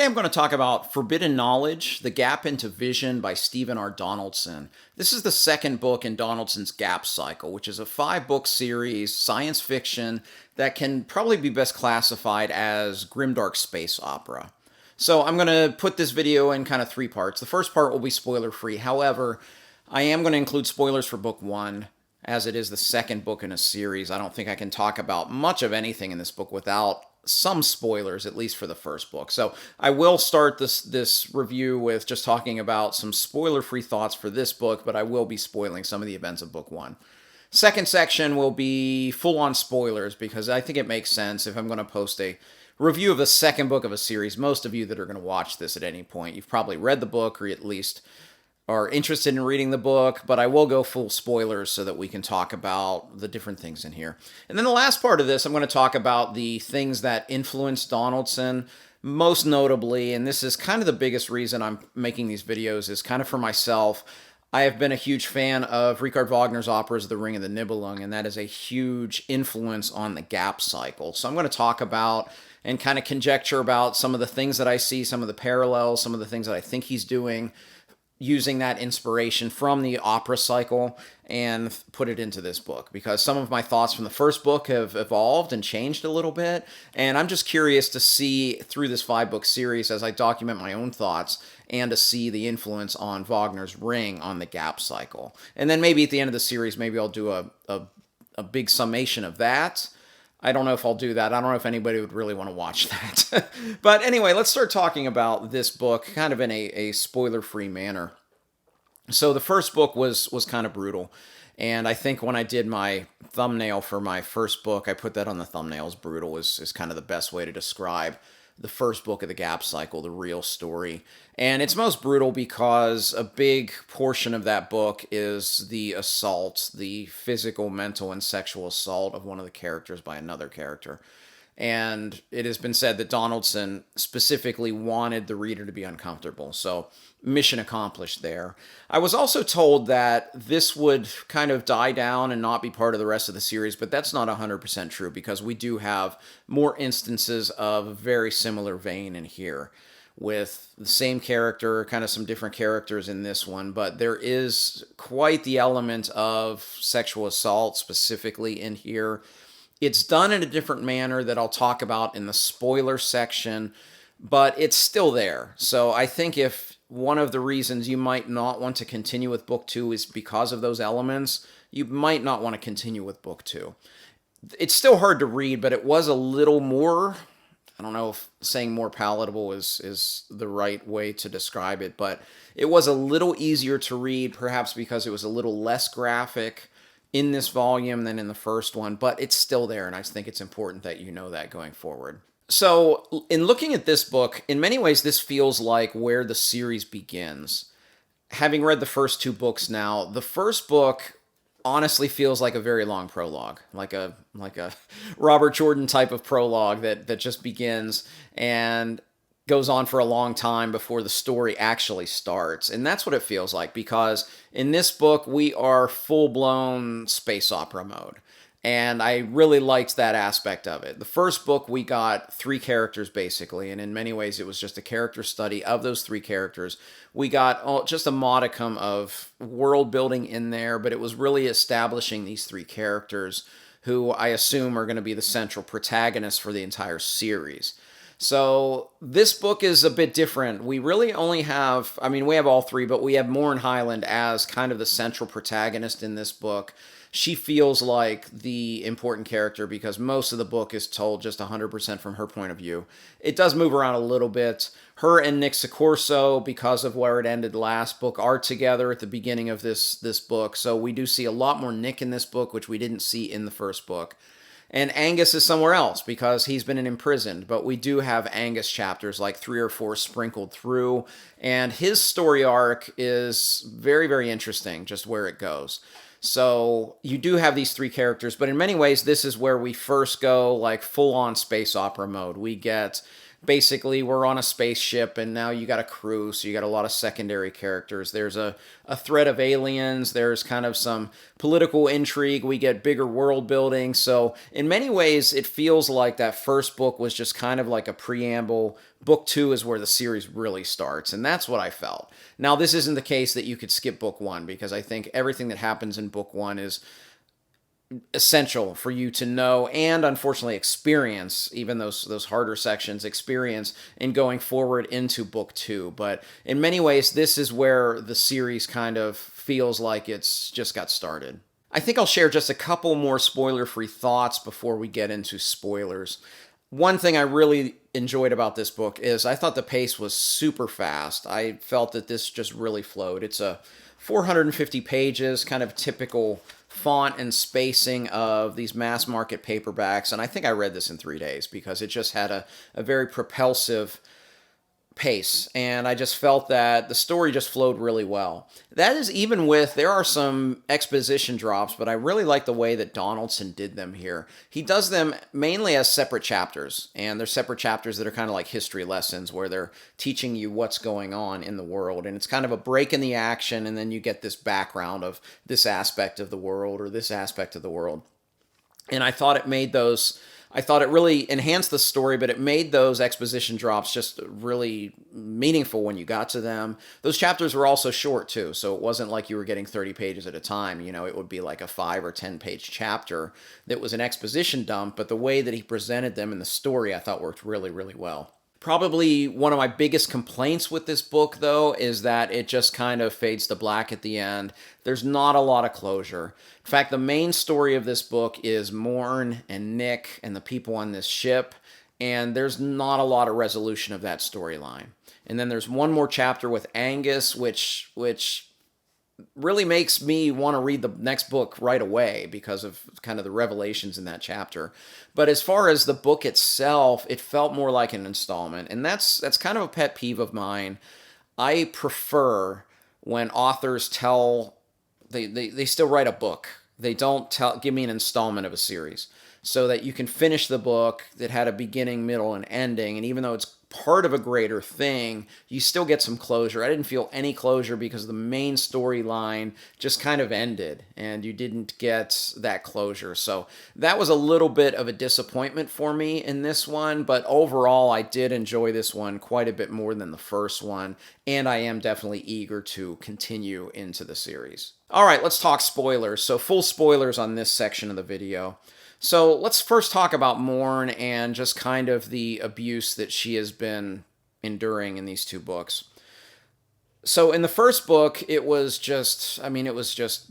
I'm going to talk about Forbidden Knowledge, The Gap into Vision by Stephen R. Donaldson. This is the second book in Donaldson's Gap Cycle, which is a 5-book series, science fiction, that can probably be best classified as grimdark space opera. So I'm going to put this video in kind of 3 parts. The first part will be spoiler-free. However, I am going to include spoilers for book 1, as it is the second book in a series. I don't think I can talk about much of anything in this book without some spoilers, at least for the first book. So I will start this review with just talking about some spoiler-free thoughts for this book, but I will be spoiling some of the events of book 1. Second section will be full-on spoilers, because I think it makes sense if I'm going to post a review of the second book of a series. Most of you that are going to watch this at any point, you've probably read the book, or at least are interested in reading the book, but I will go full spoilers so that we can talk about the different things in here. And then the last part of this, I'm going to talk about the things that influenced Donaldson, most notably, and this is kind of the biggest reason I'm making these videos, is kind of for myself. I have been a huge fan of Richard Wagner's operas, The Ring and the Nibelung, and that is a huge influence on the Gap Cycle. So I'm going to talk about and kind of conjecture about some of the things that I see, some of the parallels, some of the things that I think he's doing, using that inspiration from the opera cycle and put it into this book, because some of my thoughts from the first book have evolved and changed a little bit, and I'm just curious to see through this 5-book series as I document my own thoughts and to see the influence on Wagner's Ring on the Gap Cycle. And then maybe at the end of the series, maybe I'll do a big summation of that. I don't know if I'll do that. I don't know if anybody would really want to watch that. But anyway, let's start talking about this book kind of in a spoiler-free manner. So the first book was kind of brutal. And I think when I did my thumbnail for my first book, I put that on the thumbnails. Brutal is kind of the best way to describe the first book of the Gap Cycle, the real story. And it's most brutal because a big portion of that book is the assault, the physical, mental, and sexual assault of one of the characters by another character. And it has been said that Donaldson specifically wanted the reader to be uncomfortable. So mission accomplished there. I was also told that this would kind of die down and not be part of the rest of the series, but that's not 100% true, because we do have more instances of a very similar vein in here, with the same character, kind of some different characters in this one, but there is quite the element of sexual assault specifically in here. It's done in a different manner that I'll talk about in the spoiler section, but it's still there. So I think if one of the reasons you might not want to continue with book 2 is because of those elements, you might not want to continue with book 2. It's still hard to read, but it was a little more, I don't know if saying more palatable is the right way to describe it, but it was a little easier to read, perhaps because it was a little less graphic in this volume than in the first one, but it's still there, and I think it's important that you know that going forward. So, in looking at this book, in many ways this feels like where the series begins. Having read the first 2 books now, the first book honestly feels like a very long prologue, like a Robert Jordan type of prologue that just begins and goes on for a long time before the story actually starts. And that's what it feels like, because in this book we are full-blown space opera mode. And I really liked that aspect of it. The first book we got 3 characters basically, and in many ways it was just a character study of those 3 characters. We got just a modicum of world building in there, but it was really establishing these 3 characters who I assume are going to be the central protagonists for the entire series. So this book is a bit different. We really only have, we have all 3, but we have Morin Highland as kind of the central protagonist in this book. She feels like the important character because most of the book is told just 100% from her point of view. It does move around a little bit. Her and Nick Sicurso, because of where it ended last book, are together at the beginning of this book. So we do see a lot more Nick in this book, which we didn't see in the first book. And Angus is somewhere else because he's been imprisoned, but we do have Angus chapters, like 3 or 4 sprinkled through, and his story arc is very, very interesting, just where it goes. So you do have these 3 characters, but in many ways, this is where we first go like full-on space opera mode. We get basically we're on a spaceship and now you got a crew, so you got a lot of secondary characters. There's a threat of aliens, there's kind of some political intrigue, we get bigger world building. So in many ways it feels like that first book was just kind of like a preamble. Book 2 is where the series really starts, and that's what I felt. Now, this isn't the case that you could skip book 1, because I think everything that happens in book 1 is essential for you to know and unfortunately experience, even those harder sections, experience in going forward into book 2. But in many ways, this is where the series kind of feels like it's just got started. I think I'll share just a couple more spoiler-free thoughts before we get into spoilers. One thing I really enjoyed about this book is I thought the pace was super fast. I felt that this just really flowed. It's a 450 pages, kind of typical font and spacing of these mass market paperbacks. And I think I read this in 3 days because it just had a very propulsive pace, and I just felt that the story just flowed really well. That is even with, there are some exposition drops, but I really like the way that Donaldson did them here. He does them mainly as separate chapters, and they're separate chapters that are kind of like history lessons where they're teaching you what's going on in the world, and it's kind of a break in the action, and then you get this background of this aspect of the world or this aspect of the world. And I thought it really enhanced the story, but it made those exposition drops just really meaningful when you got to them. Those chapters were also short too, so it wasn't like you were getting 30 pages at a time. You know, it would be like a 5 or 10 page chapter that was an exposition dump, but the way that he presented them in the story I thought worked really, really well. Probably one of my biggest complaints with this book, though, is that it just kind of fades to black at the end. There's not a lot of closure. In fact, the main story of this book is Morn and Nick and the people on this ship, and there's not a lot of resolution of that storyline. And then there's one more chapter with Angus, which really makes me want to read the next book right away because of kind of the revelations in that chapter. But as far as the book itself, it felt more like an installment, and that's kind of a pet peeve of mine. I prefer when authors they still write a book. They don't give me an installment of a series so that you can finish the book that had a beginning, middle, and ending, and even though it's part of a greater thing, you still get some closure. I didn't feel any closure because the main storyline just kind of ended and you didn't get that closure. So that was a little bit of a disappointment for me in this one, but overall I did enjoy this one quite a bit more than the first one, and I am definitely eager to continue into the series. All right, let's talk spoilers. So full spoilers on this section of the video. So let's first talk about Morn and just kind of the abuse that she has been enduring in these 2 books. So in the first book, it was just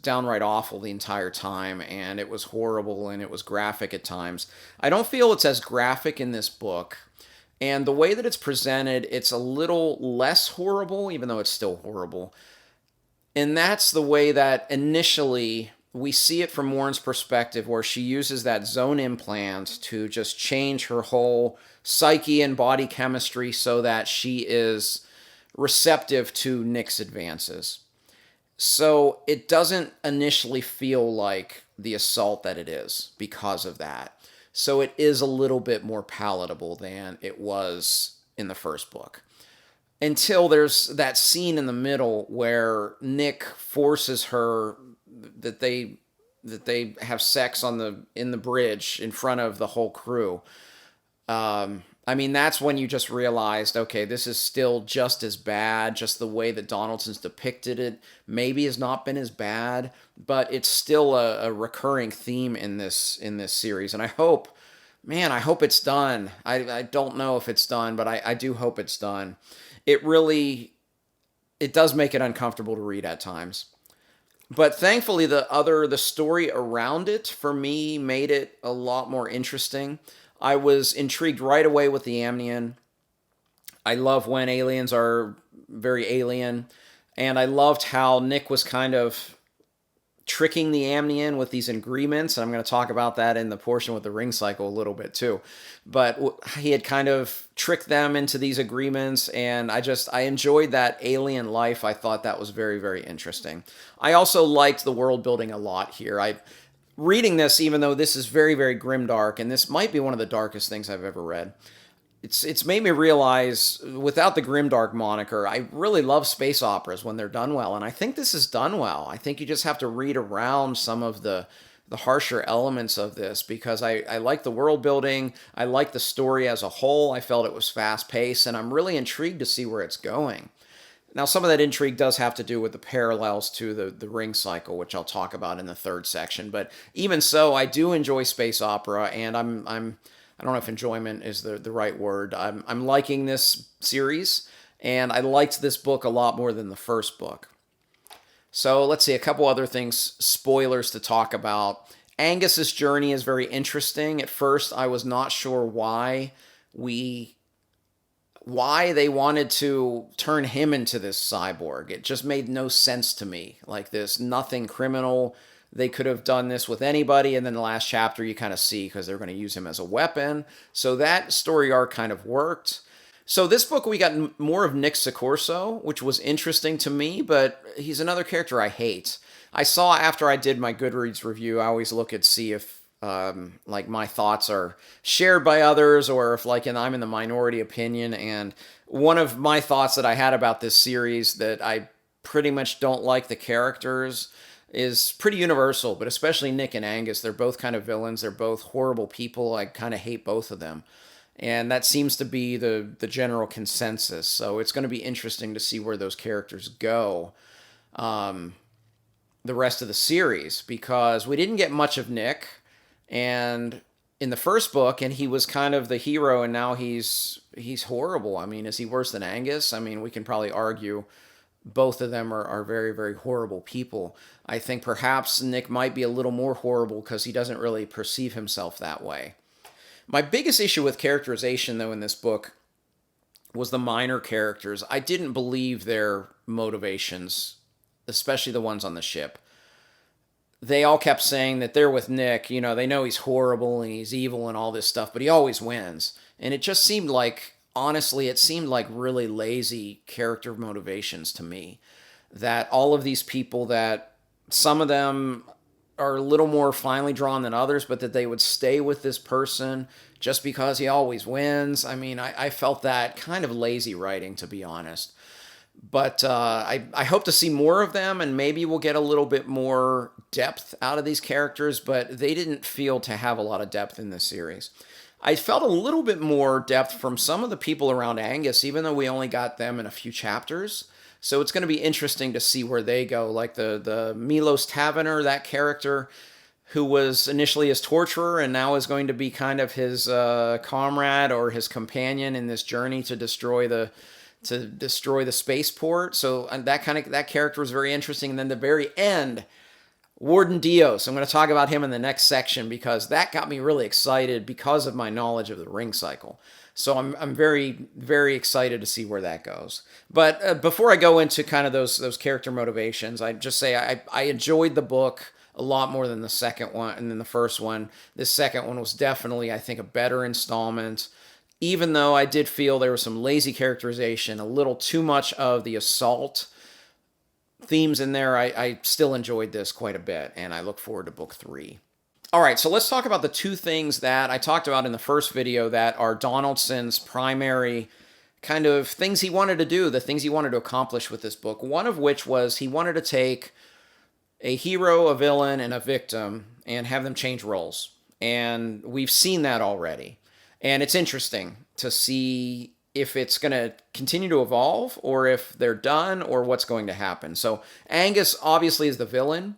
downright awful the entire time, and it was horrible, and it was graphic at times. I don't feel it's as graphic in this book, and the way that it's presented, it's a little less horrible, even though it's still horrible. And that's the way that initially we see it from Warren's perspective, where she uses that zone implant to just change her whole psyche and body chemistry so that she is receptive to Nick's advances. So it doesn't initially feel like the assault that it is because of that. So it is a little bit more palatable than it was in the first book. Until there's that scene in the middle where Nick forces her that they have sex in the bridge in front of the whole crew. That's when you just realized, okay, this is still just as bad. Just the way that Donaldson's depicted it maybe has not been as bad, but it's still a recurring theme in this series. And I hope it's done. I don't know if it's done, but I do hope it's done. It does make it uncomfortable to read at times. But thankfully, the story around it, for me, made it a lot more interesting. I was intrigued right away with the Amnion. I love when aliens are very alien. And I loved how Nick was kind of tricking the Amnion with these agreements, and I'm going to talk about that in the portion with the ring cycle a little bit too. But he had kind of tricked them into these agreements, and I enjoyed that alien life. I thought that was very, very interesting. I also liked the world building a lot here. Reading this, even though this is very, very grimdark, and this might be one of the darkest things I've ever read, it's made me realize without the grimdark moniker, I really love space operas when they're done well, and I think this is done well. I think you just have to read around some of the harsher elements of this because I like the world building, I like the story as a whole. I felt it was fast paced, and I'm really intrigued to see where it's going. Now, some of that intrigue does have to do with the parallels to the ring cycle, which I'll talk about in the third section. But even so, I do enjoy space opera, and I don't know if enjoyment is the right word. I'm liking this series, and I liked this book a lot more than the first book. So let's see, a couple other things, spoilers to talk about. Angus's journey is very interesting. At first, I was not sure why they wanted to turn him into this cyborg. It just made no sense to me. Like this, nothing criminal. They could have done this with anybody, and then the last chapter you kind of see because they're going to use him as a weapon. So that story arc kind of worked. So this book, we got more of Nick Sicurso, which was interesting to me, but he's another character I hate. I saw after I did my Goodreads review, I always look at see if like my thoughts are shared by others or if like I'm in the minority opinion. And one of my thoughts that I had about this series that I pretty much don't like the characters is pretty universal, but especially Nick and Angus. They're both kind of villains. They're both horrible people. I kind of hate both of them. And that seems to be the general consensus. So it's going to be interesting to see where those characters go the rest of the series because we didn't get much of Nick. And in the first book, and he was kind of the hero, and now he's horrible. I mean, is he worse than Angus? I mean, we can probably argue both of them are very, very horrible people. I think perhaps Nick might be a little more horrible because he doesn't really perceive himself that way. My biggest issue with characterization, though, in this book was the minor characters. I didn't believe their motivations, especially the ones on the ship. They all kept saying that they're with Nick. You know, they know he's horrible and he's evil and all this stuff, but he always wins. And it just seemed like, honestly, it seemed like really lazy character motivations to me. That all of these people that some of them are a little more finely drawn than others, but that they would stay with this person just because he always wins. I mean, I felt that kind of lazy writing, to be honest. But I hope to see more of them, and maybe we'll get a little bit more depth out of these characters, but they didn't feel to have a lot of depth in this series. I felt a little bit more depth from some of the people around Angus, even though we only got them in a few chapters. So it's going to be interesting to see where they go. Like the Milos Taverner, that character who was initially his torturer and now is going to be kind of his comrade or his companion in this journey to destroy the spaceport. So that character was very interesting. And then the very end, Warden Dios. I'm going to talk about him in the next section because that got me really excited because of my knowledge of the ring cycle. So I'm very, very excited to see where that goes. But before I go into kind of those character motivations, I just say I enjoyed the book a lot more than the second one and then the first one. This second one was definitely, I think, a better installment. Even though I did feel there was some lazy characterization, a little too much of the assault themes in there, I still enjoyed this quite a bit, and I look forward to book 3. All right, so let's talk about the two things that I talked about in the first video that are Donaldson's primary kind of things he wanted to do, the things he wanted to accomplish with this book. One of which was he wanted to take a hero, a villain, and a victim and have them change roles. And we've seen that already. And it's interesting to see if it's going to continue to evolve or if they're done or what's going to happen. So Angus obviously is the villain.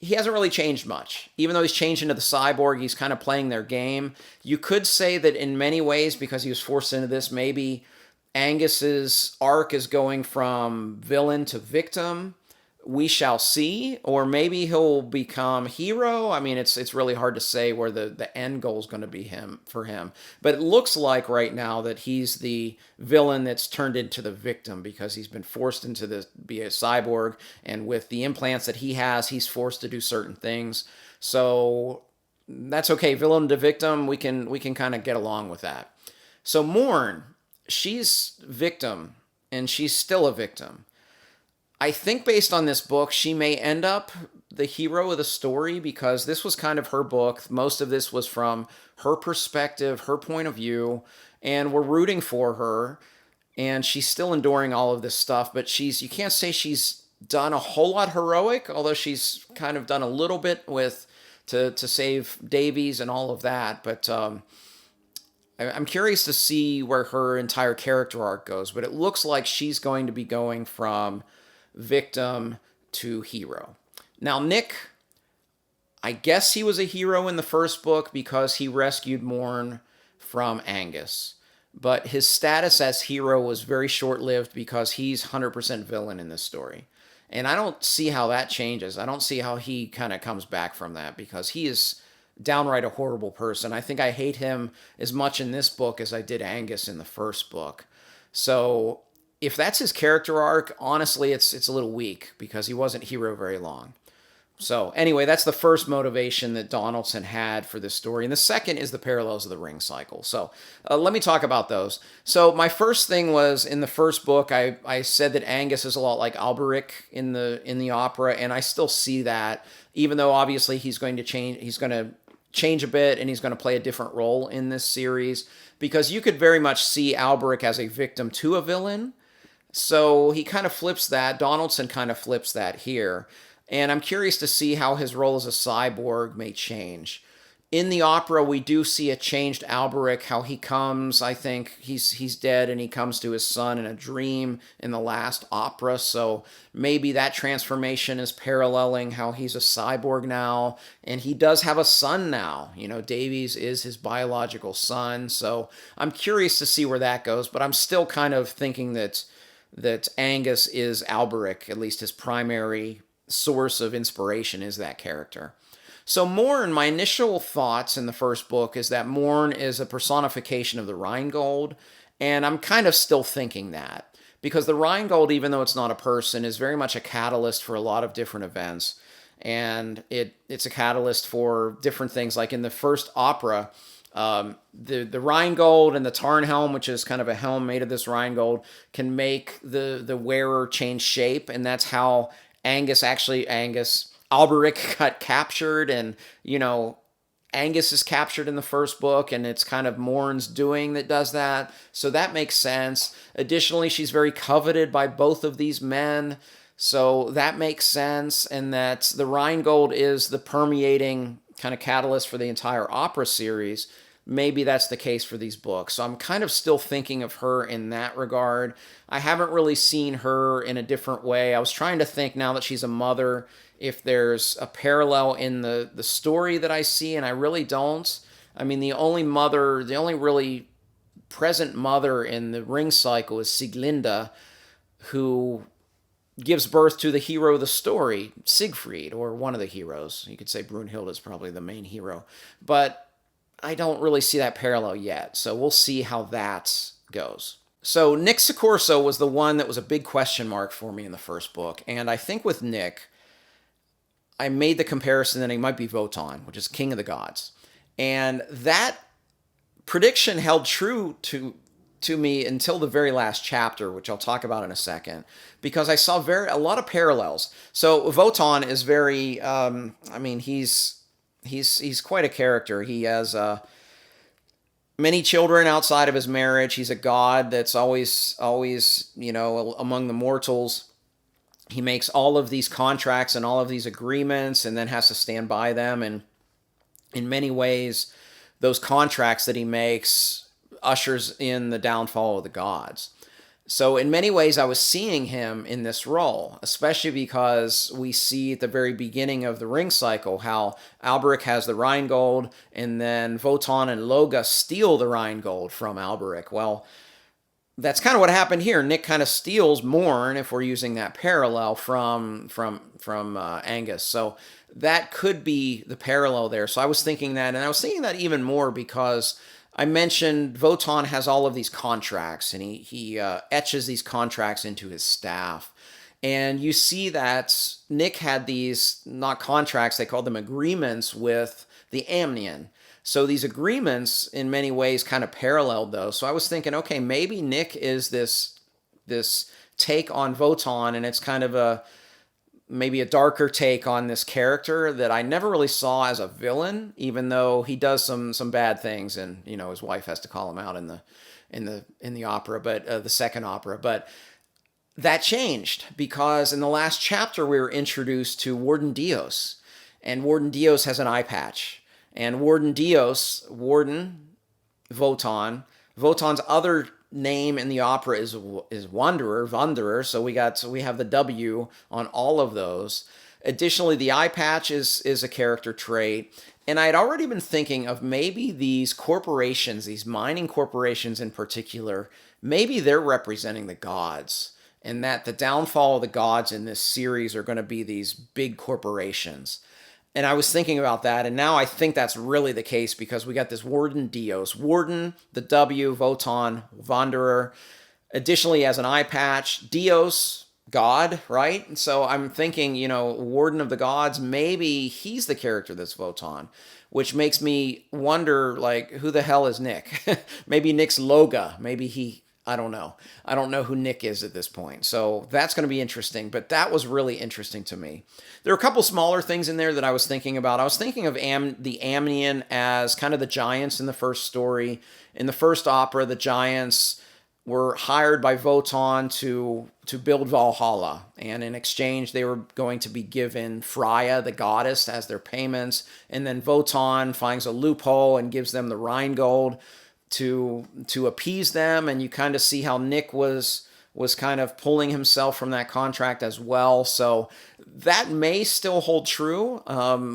He hasn't really changed much. Even though he's changed into the cyborg, he's kind of playing their game. You could say that in many ways, because he was forced into this, maybe Angus's arc is going from villain to victim. We shall see. Or maybe he'll become hero. I mean, it's really hard to say where the end goal is going to be for him. But it looks like right now that he's the villain that's turned into the victim because he's been forced into be a cyborg. And with the implants that he has, he's forced to do certain things. So that's okay. Villain to victim, we can kind of get along with that. So Morn, she's victim, and she's still a victim. I think based on this book, she may end up the hero of the story because this was kind of her book. Most of this was from her perspective, her point of view. and we're rooting for her, and she's still enduring all of this stuff, but you can't say she's done a whole lot heroic, although she's kind of done a little bit to save Davies and all of that. But I'm curious to see where her entire character arc goes, but it looks like she's going to be going from victim to hero. Now, Nick, I guess he was a hero in the first book because he rescued Morn from Angus. But his status as hero was very short lived because he's 100% villain in this story. And I don't see how that changes. I don't see how he kind of comes back from that because he is downright a horrible person. I think I hate him as much in this book as I did Angus in the first book. So if that's his character arc, honestly, it's a little weak because he wasn't hero very long. So anyway, that's the first motivation that Donaldson had for this story. And the second is the parallels of the ring cycle. So let me talk about those. So my first thing was in the first book, I said that Angus is a lot like Alberic in the opera, and I still see that, even though obviously he's going to change a bit and he's going to play a different role in this series, because you could very much see Alberic as a victim to a villain. So he kind of flips that. Donaldson kind of flips that here. And I'm curious to see how his role as a cyborg may change. In the opera, we do see a changed Alberic, how he comes, I think he's dead, and he comes to his son in a dream in the last opera. So maybe that transformation is paralleling how he's a cyborg now. And he does have a son now. You know, Davies is his biological son. So I'm curious to see where that goes. But I'm still kind of thinking that Angus is Alberic, at least his primary source of inspiration is that character. So Morn, my initial thoughts in the first book is that Morn is a personification of the Rheingold, and I'm kind of still thinking that, because the Rheingold, even though it's not a person, is very much a catalyst for a lot of different events, and it's a catalyst for different things. Like in the first opera, the Rheingold and the Tarnhelm, which is kind of a helm made of this Rheingold, can make the wearer change shape, and that's how Alberic got captured, and, you know, Angus is captured in the first book, and it's kind of Morn's doing that does that. So that makes sense. Additionally, she's very coveted by both of these men. So that makes sense. And that the Rheingold is the permeating kind of catalyst for the entire opera series. Maybe that's the case for these books. So I'm kind of still thinking of her in that regard. I haven't really seen her in a different way. I was trying to think, now that she's a mother, if there's a parallel in the story that I see, and I really don't. I mean, the only really present mother in the ring cycle is Sieglinde, who gives birth to the hero of the story, Siegfried, or one of the heroes. You could say Brunhilde is probably the main hero. But I don't really see that parallel yet, so we'll see how that goes. So Nick Sicurso was the one that was a big question mark for me in the first book, and I think with Nick, I made the comparison that he might be Wotan, which is King of the Gods. And that prediction held true to me until the very last chapter, which I'll talk about in a second, because I saw a lot of parallels. So Wotan is very, he's quite a character. He has many children outside of his marriage. He's a god that's always, among the mortals. He makes all of these contracts and all of these agreements and then has to stand by them. And in many ways, those contracts that he makes ushers in the downfall of the gods. So in many ways, I was seeing him in this role, especially because we see at the very beginning of the ring cycle how Alberic has the Rheingold, and then Wotan and Loga steal the Rheingold from Alberic. Well, that's kind of what happened here. Nick kind of steals Morn, if we're using that parallel, from Angus. So that could be the parallel there. So I was thinking that, and I was thinking that even more because I mentioned Wotan has all of these contracts, and he etches these contracts into his staff. And you see that Nick had these, not contracts, they called them agreements with the Amnion. So these agreements, in many ways, kind of paralleled those. So I was thinking, okay, maybe Nick is this take on Wotan, and it's kind of maybe a darker take on this character that I never really saw as a villain, even though he does some bad things, and his wife has to call him out in the opera, but the second opera. But that changed because in the last chapter we were introduced to Warden Dios, and Warden Dios has an eye patch, and Warden Dios, Warden Wotan, Wotan's other name in the opera is Wanderer. So we have the W on all of those. Additionally, the eye patch is a character trait. And I had already been thinking of maybe these corporations, these mining corporations in particular, maybe they're representing the gods, and that the downfall of the gods in this series are going to be these big corporations. And I was thinking about that, and now I think that's really the case because we got this Warden Dios. Warden, the W, Wotan, Wanderer. Additionally, as an eye patch, Dios, God, right? So I'm thinking, Warden of the Gods, maybe he's the character that's Wotan, which makes me wonder, like, who the hell is Nick? Maybe Nick's Loga. Maybe I don't know. I don't know who Nick is at this point. So that's going to be interesting, but that was really interesting to me. There are a couple smaller things in there that I was thinking about. I was thinking of the Amnian as kind of the giants in the first story. In the first opera, the giants were hired by Wotan to build Valhalla, and in exchange they were going to be given Freya, the goddess, as their payments, and then Wotan finds a loophole and gives them the Rheingold to appease them, and you kind of see how Nick was kind of pulling himself from that contract as well. So that may still hold true.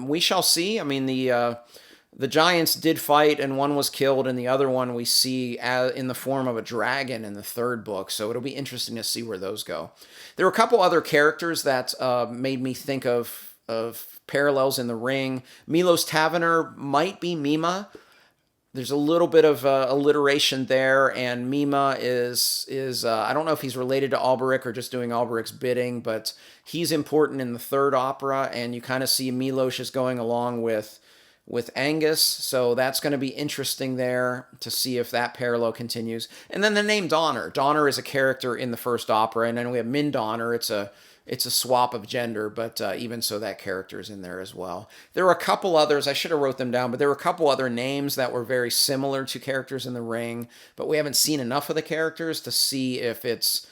We shall see. I mean, the giants did fight, and one was killed, and the other one we see in the form of a dragon in the third book. So it'll be interesting to see where those go. There were a couple other characters that made me think of parallels in the Ring. Milos Taverner might be Mima. There's a little bit of alliteration there, and Mima is I don't know if he's related to Alberic or just doing Alberic's bidding, but he's important in the third opera, and you kind of see Milos is going along with Angus, so that's going to be interesting there to see if that parallel continues. And then the name Donner. Donner is a character in the first opera, and then we have Min Donner. It's a swap of gender, but even so, that character is in there as well. There were a couple others, I should have wrote them down, but there were a couple other names that were very similar to characters in the Ring, but we haven't seen enough of the characters to see if it's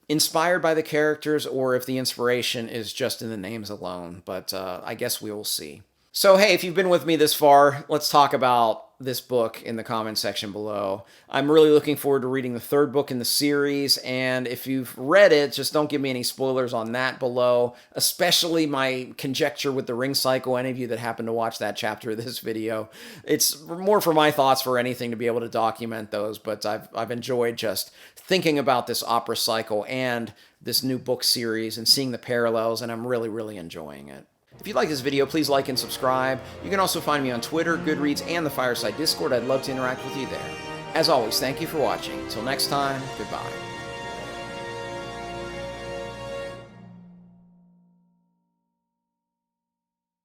inspired by the characters or if the inspiration is just in the names alone, but I guess we will see. So, hey, if you've been with me this far, let's talk about this book in the comment section below. I'm really looking forward to reading the third book in the series, and if you've read it, just don't give me any spoilers on that below, especially my conjecture with the Ring Cycle. Any of you that happen to watch that chapter of this video, it's more for my thoughts for anything to be able to document those, but I've enjoyed just thinking about this opera cycle and this new book series and seeing the parallels, and I'm really, really enjoying it. If you like this video, please like and subscribe. You can also find me on Twitter, Goodreads, and the Fireside Discord. I'd love to interact with you there. As always, thank you for watching. Until next time, goodbye.